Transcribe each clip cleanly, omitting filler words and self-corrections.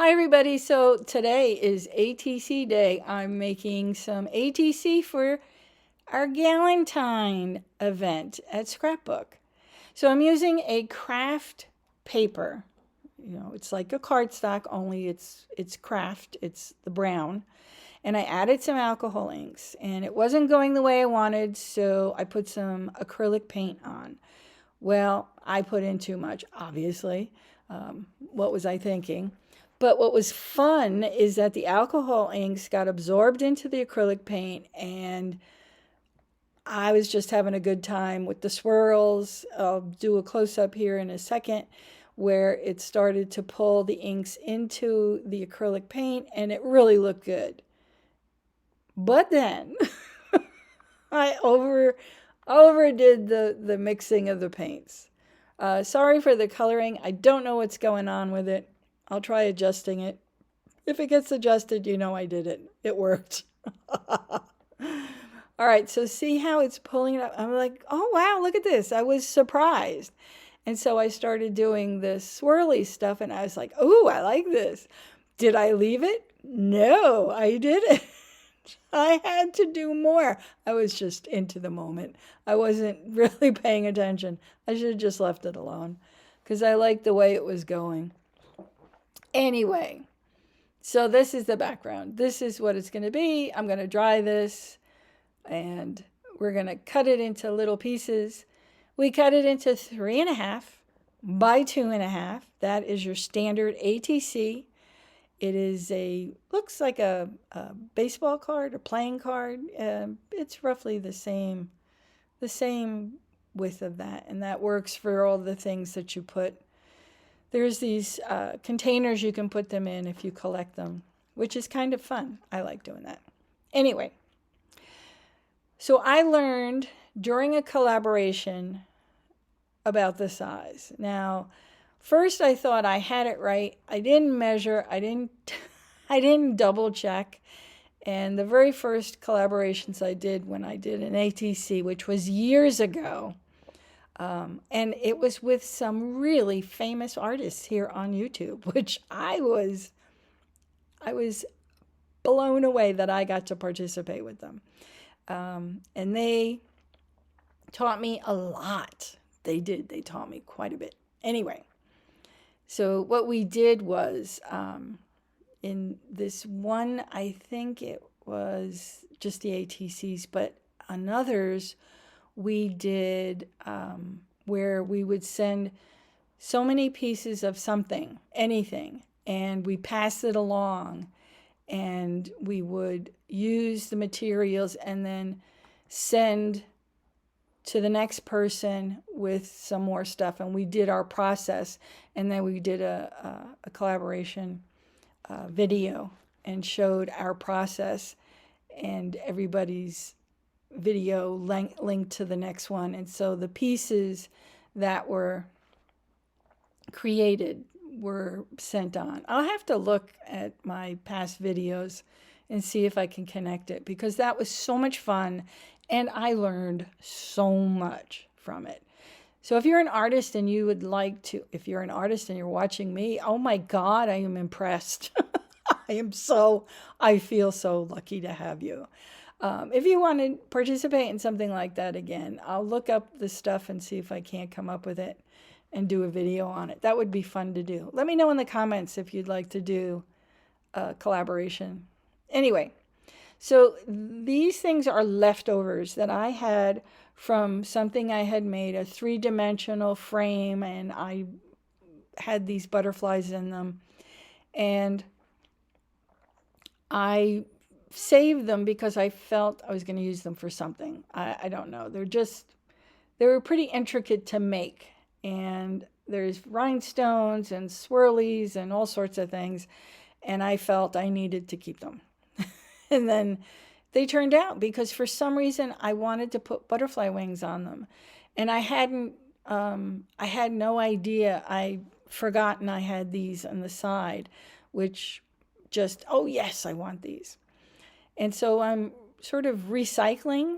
Hi, everybody. So today is ATC day. I'm making some ATC for our Galentine event at Scrapbook. So I'm using a craft paper. It's like a cardstock, only it's craft. It's the brown. And I added some alcohol inks, and it wasn't going the way I wanted, so I put some acrylic paint on. Well, I put in too much, obviously. What was I thinking? But what was fun is that the alcohol inks got absorbed into the acrylic paint, and I was just having a good time with the swirls. I'll do a close up here in a second where it started to pull the inks into the acrylic paint, and it really looked good. But then I overdid the mixing of the paints. Sorry for the coloring. I don't know what's going on with it. I'll try adjusting it. If it gets adjusted, you know I did it. It worked. All right, so see how it's pulling it up? I'm like, oh, wow, look at this. I was surprised. And so I started doing this swirly stuff, and I was like, oh, I like this. Did I leave it? No, I didn't. I had to do more. I was just into the moment. I wasn't really paying attention. I should have just left it alone because I liked the way it was going. Anyway, so this is the background. This is what it's going to be. I'm going to dry this and we're going to cut it into little pieces. We cut it into 3.5 by 2.5. That is your standard ATC. It is looks like a baseball card, a playing card. It's roughly the same width of that, and that works for all the things that you put. There's these containers you can put them in if you collect them, which is kind of fun. I like doing that. Anyway, so I learned during a collaboration about the size. Now, first I thought I had it right. I didn't measure. I didn't double check. And the very first collaborations I did when I did an ATC, which was years ago, and it was with some really famous artists here on YouTube, which I was blown away that I got to participate with them. And they taught me a lot. They did. They taught me quite a bit. Anyway, so what we did was in this one, I think it was just the ATCs, but on others, we did where we would send so many pieces of something, anything, and we pass it along, and we would use the materials and then send to the next person with some more stuff. And we did our process, and then we did a collaboration video and showed our process, and everybody's video linked to the next one. And so the pieces that were created were sent on. I'll have to look at my past videos and see if I can connect it, because that was so much fun and I learned so much from it. So if you're an artist and you would like to, if you're an artist and you're watching me, oh my God, I am impressed. I feel so lucky to have you. If you want to participate in something like that again, I'll look up the stuff and see if I can't come up with it and do a video on it. That would be fun to do. Let me know in the comments if you'd like to do a collaboration. Anyway, so these things are leftovers that I had from something I had made, a 3-dimensional frame, and I had these butterflies in them. And I saved them because I felt I was going to use them for something. I don't know. They were pretty intricate to make. And there's rhinestones and swirlies and all sorts of things. And I felt I needed to keep them. And then they turned out because for some reason I wanted to put butterfly wings on them. And I had no idea. I forgotten I had these on the side, which just, oh yes, I want these. And so I'm sort of recycling.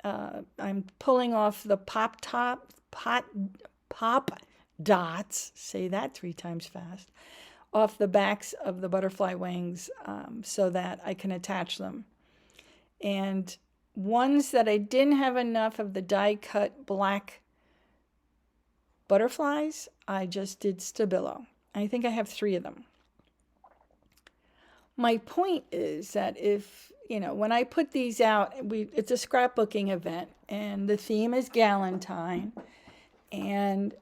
I'm pulling off the pop dots, say that 3 times fast, off the backs of the butterfly wings so that I can attach them. And ones that I didn't have enough of the die cut black butterflies, I just did Stabilo. I think I have 3 of them. My point is that if, when I put these out, it's a scrapbooking event and the theme is Galentine. And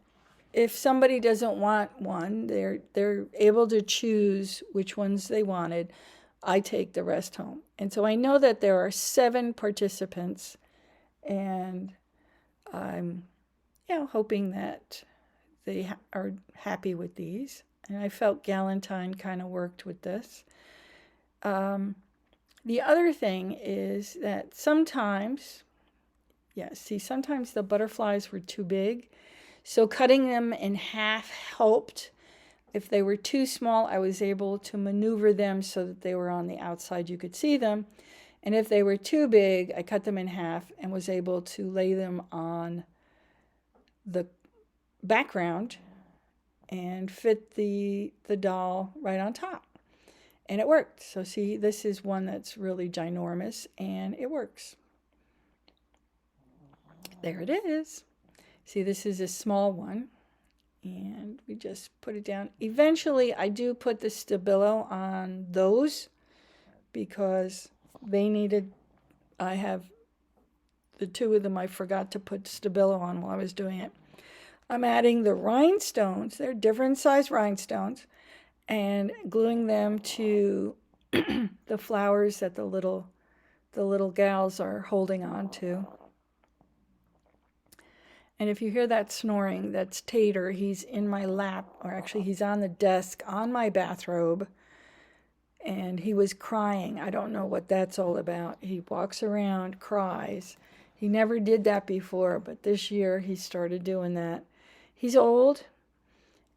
if somebody doesn't want one, they're able to choose which ones they wanted. I take the rest home. And so I know that there are 7 participants, and I'm hoping that they are happy with these. And I felt Galentine kind of worked with this. The other thing is that sometimes the butterflies were too big. So cutting them in half helped. If they were too small, I was able to maneuver them so that they were on the outside, you could see them. And if they were too big, I cut them in half and was able to lay them on the background and fit the doll right on top. And it worked. So see, this is one that's really ginormous, and it works. There it is. See, this is a small one, and we just put it down. Eventually, I do put the Stabilo on those because I have the 2 of them I forgot to put Stabilo on while I was doing it. I'm adding the rhinestones. They're different size rhinestones, and gluing them to the flowers that the little gals are holding on to. And if you hear that snoring, that's Tater. He's in my lap, or actually he's on the desk on my bathrobe, and he was crying. I don't know what that's all about. He walks around, cries. He never did that before, but this year he started doing that. He's old,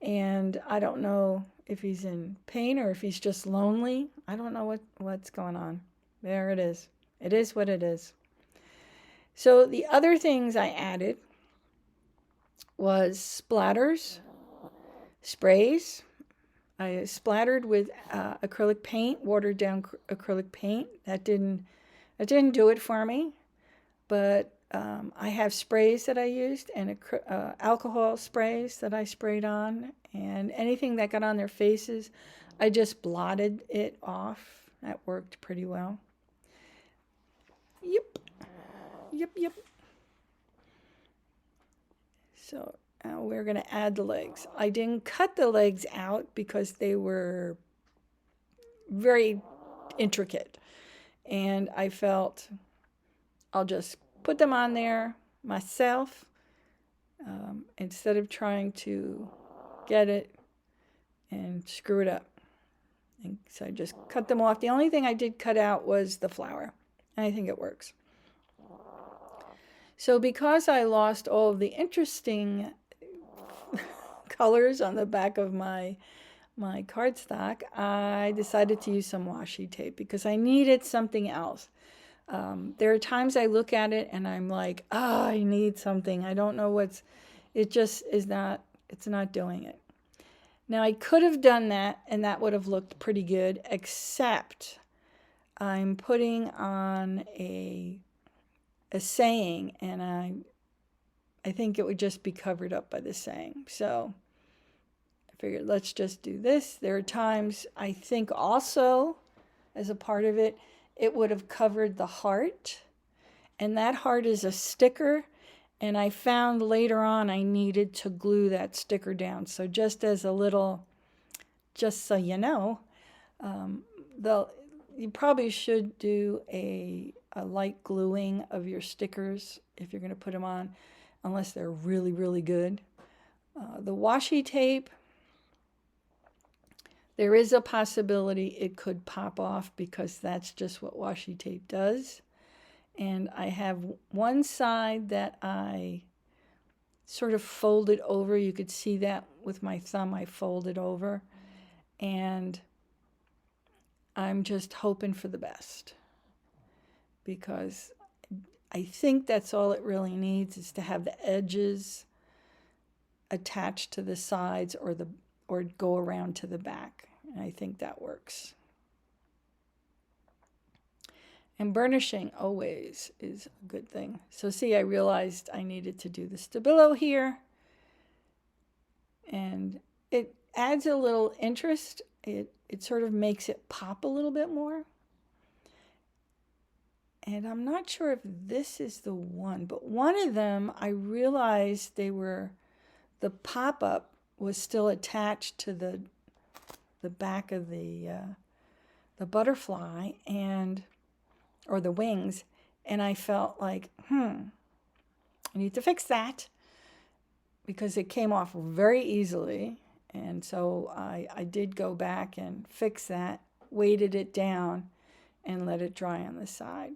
and I don't know if he's in pain or if he's just lonely. I don't know what's going on. There it is. It is what it is. So the other things I added was splatters, sprays. I splattered with acrylic paint, watered down acrylic paint. That didn't do it for me, but I have sprays that I used, and alcohol sprays that I sprayed on, and anything that got on their faces, I just blotted it off. That worked pretty well. Yep. So now we're going to add the legs. I didn't cut the legs out because they were very intricate, and I felt I'll just put them on there myself instead of trying to get it and screw it up. And so I just cut them off. The only thing I did cut out was the flower. And I think it works. So because I lost all of the interesting colors on the back of my cardstock, I decided to use some washi tape because I needed something else. There are times I look at it and I'm like, I need something. I don't know it just is not, it's not doing it. Now I could have done that and that would have looked pretty good, except I'm putting on a saying, and I think it would just be covered up by the saying. So I figured let's just do this. There are times I think also as a part of it, it would have covered the heart, and that heart is a sticker, and I found later on I needed to glue that sticker down. So just as a little, just so you know, you probably should do a light gluing of your stickers if you're going to put them on, unless they're really, really good. The washi tape, there is a possibility it could pop off because that's just what washi tape does. And I have one side that I sort of folded over. You could see that with my thumb, I folded over. And I'm just hoping for the best, because I think that's all it really needs, is to have the edges attached to the sides or or go around to the back. And I think that works. And burnishing always is a good thing. So see, I realized I needed to do the stabilo here. And it adds a little interest. It sort of makes it pop a little bit more. And I'm not sure if this is the one, but one of them, I realized the pop-up was still attached to the back of the butterfly or the wings, and I felt like, I need to fix that because it came off very easily. And so I did go back and fix that, weighted it down, and let it dry on the side.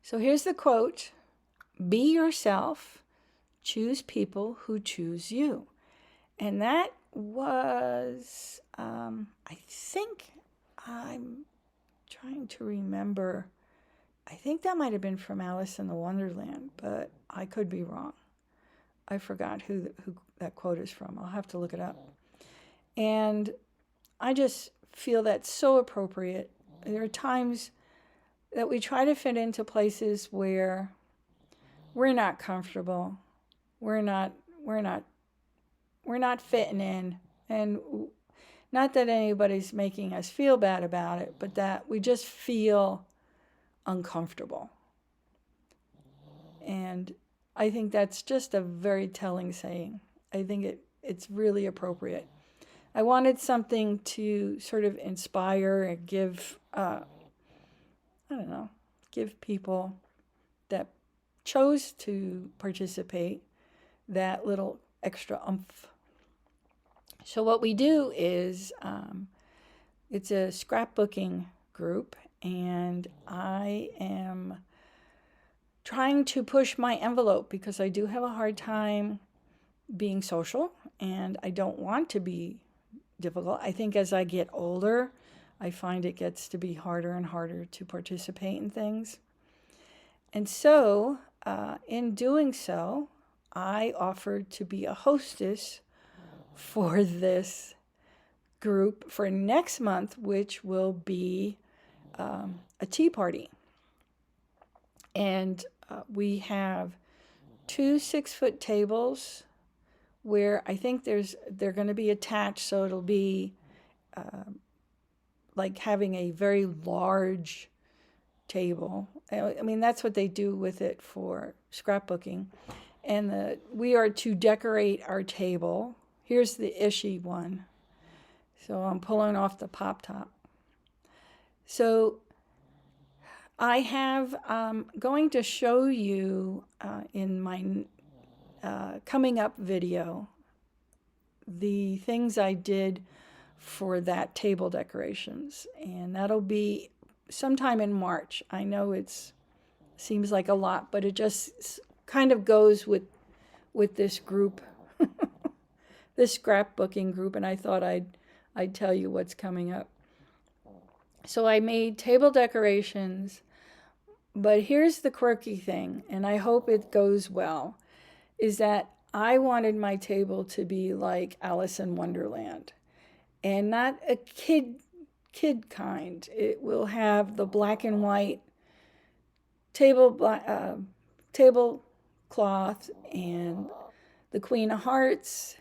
So here's the quote: "Be yourself, choose people who choose you." And that was, I think, I'm trying to remember, I think that might have been from Alice in the Wonderland, but I could be wrong. I forgot who that quote is from. I'll have to look it up. And I just feel that's so appropriate. There are times that we try to fit into places where we're not comfortable. We're not fitting in. And not that anybody's making us feel bad about it, but that we just feel uncomfortable. And I think that's just a very telling saying. I think it's really appropriate. I wanted something to sort of inspire and give, give people that chose to participate that little extra oomph. So what we do is, it's a scrapbooking group, and I am trying to push my envelope because I do have a hard time being social, and I don't want to be difficult. I think as I get older, I find it gets to be harder and harder to participate in things. And so, in doing so, I offered to be a hostess for this group for next month, which will be a tea party. And we have 2 6-foot tables where I think they're going to be attached, so it'll be like having a very large table. I mean, that's what they do with it for scrapbooking. And we are to decorate our table. Here's the ishy one. So I'm pulling off the pop top. So I have, going to show you in my coming up video the things I did for that table decorations. And that'll be sometime in March. I know it seems like a lot, but it just kind of goes with this group, this scrapbooking group, and I thought I'd tell you what's coming up. So I made table decorations, but here's the quirky thing, and I hope it goes well, is that I wanted my table to be like Alice in Wonderland, and not a kid kind. It will have the black and white tablecloth and the Queen of Hearts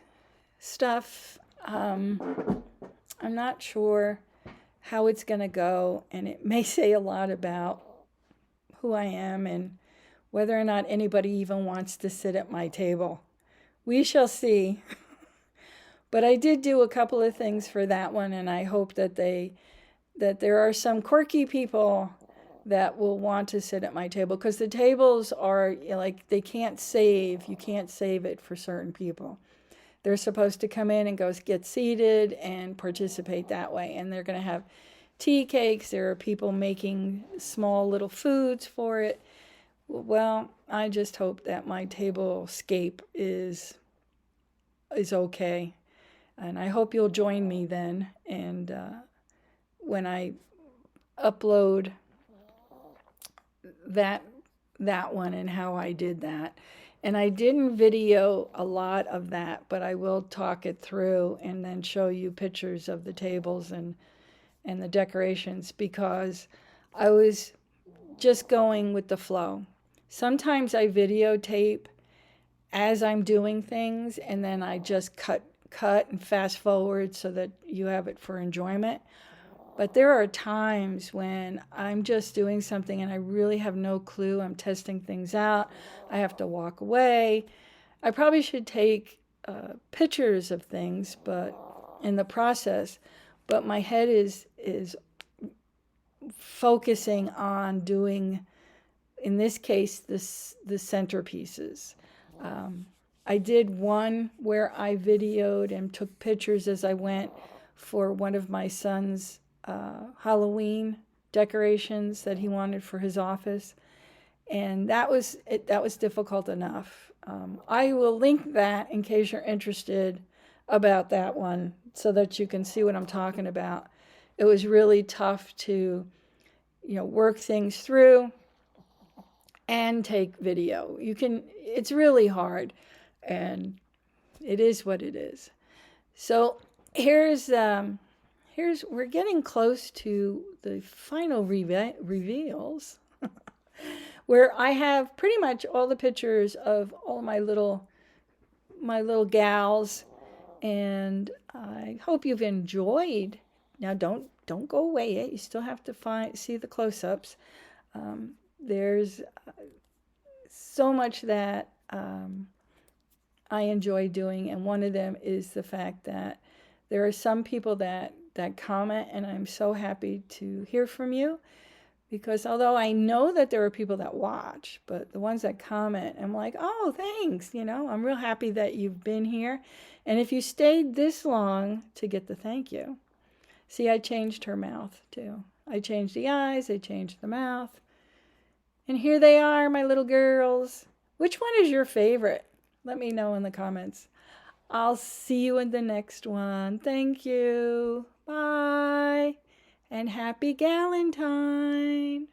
stuff. I'm not sure how it's going to go, and it may say a lot about who I am and whether or not anybody even wants to sit at my table. We shall see. But I did do a couple of things for that one, and I hope that there are some quirky people that will want to sit at my table, because the tables are like, you can't save it for certain people. They're supposed to come in and go get seated and participate that way. And they're going to have tea cakes. There are people making small little foods for it. Well, I just hope that my table scape is okay. And I hope you'll join me then. And when I upload that one and how I did that. And I didn't video a lot of that, but I will talk it through and then show you pictures of the tables and the decorations, because I was just going with the flow. Sometimes I videotape as I'm doing things, and then I just cut and fast forward so that you have it for enjoyment. But there are times when I'm just doing something and I really have no clue. I'm testing things out. I have to walk away. I probably should take pictures of things, but in the process, but my head is focusing on doing, in this case, the centerpieces. I did one where I videoed and took pictures as I went for one of my son's Halloween decorations that he wanted for his office, and that was it. That was difficult enough. I will link that in case you're interested about that one, so that you can see what I'm talking about. It was really tough to, work things through and take video. It's really hard, and it is what it is. So here's we're getting close to the final reveals, where I have pretty much all the pictures of all my little gals, and I hope you've enjoyed. Now don't go away yet. You still have to see the close-ups. There's so much that I enjoy doing, and one of them is the fact that there are some people that comment, and I'm so happy to hear from you, because although I know that there are people that watch, but the ones that comment, I'm like, oh, thanks. I'm real happy that you've been here, and if you stayed this long to get the thank you. See, I changed her mouth too. I changed the eyes, I changed the mouth. And here they are, my little girls. Which one is your favorite? Let me know in the comments. I'll see you in the next one. Thank you. Bye. And happy Galentine.